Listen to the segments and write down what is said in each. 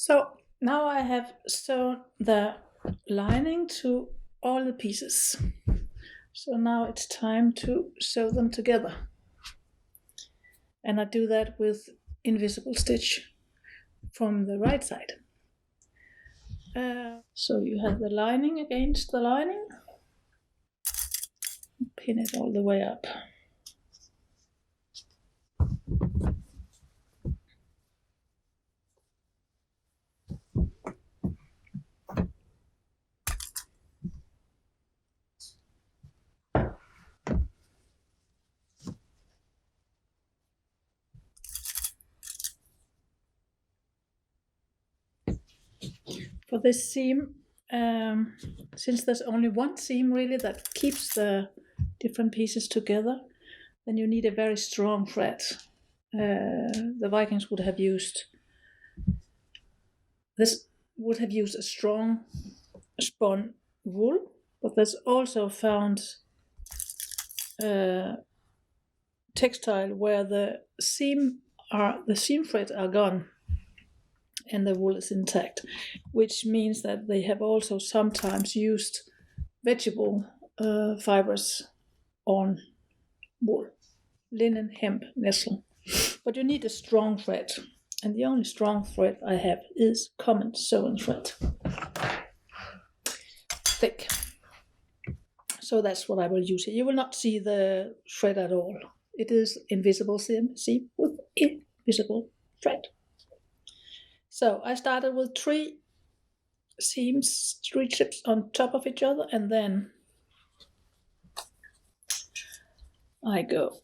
So now I have sewn the lining to all the pieces. So now it's time to sew them together. And I do that with invisible stitch from the right side. So you have the lining against the lining. Pin it all the way up. For this seam, since there's only one seam really that keeps the different pieces together, then you need a very strong thread. The Vikings would have used a strong spun wool, but there's also found textile where the seam thread are gone and the wool is intact, which means that they have also sometimes used vegetable fibers on wool, linen, hemp, nestle. But you need a strong thread, and the only strong thread I have is common sewing thread, thick. So that's what I will use here. You will not see the thread at all. It is invisible seam with invisible thread. So I started with 3 seams, 3 strips on top of each other, and then I go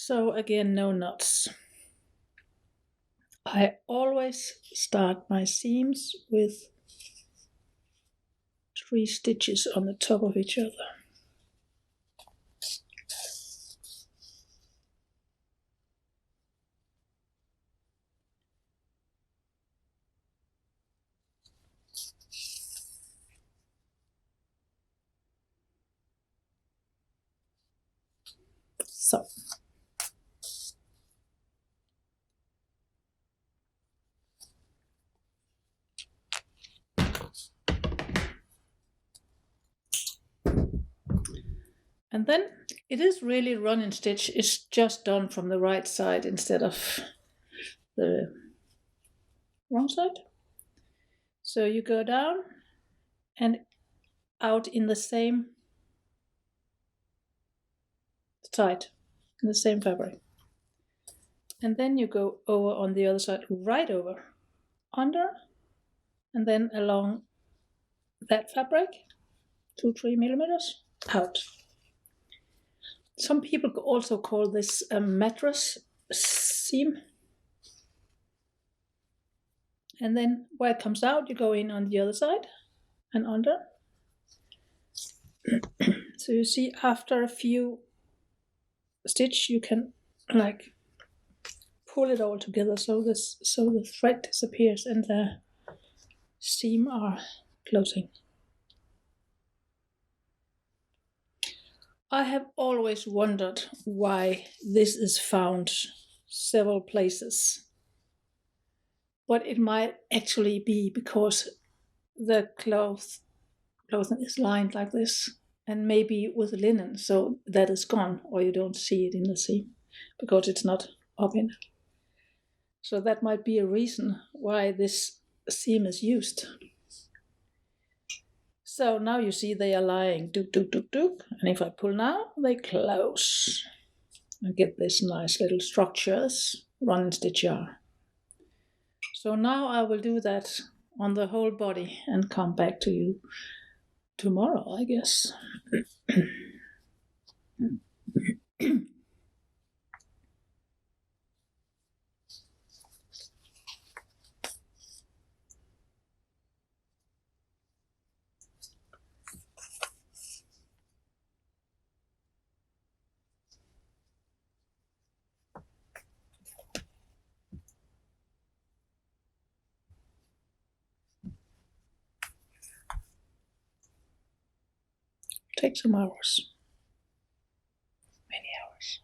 So again, no knots. I always start my seams with 3 stitches on the top of each other. So. And then it is really running stitch. It's just done from the right side instead of the wrong side. So you go down and out in the same side, in the same fabric. And then you go over on the other side, right over, under, and then along that fabric, 2-3 millimeters, out. Some people also call this a mattress seam. And then where it comes out, you go in on the other side and under. So you see, after a few stitch, you can like pull it all together so the thread disappears and the seam are closing. I have always wondered why this is found several places, but it might actually be because the clothing is lined like this, and maybe with linen, so that is gone, or you don't see it in the seam because it's not up in it. So that might be a reason why this seam is used. So now you see they are lying, duk, duk, duk, duk, and if I pull now, they close. I get this nice little structures, run and stitch yarn. So now I will do that on the whole body and come back to you tomorrow, I guess. take some hours. Many hours.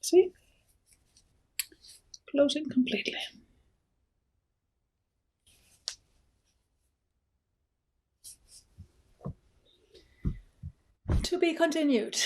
See? Closing completely. To be continued.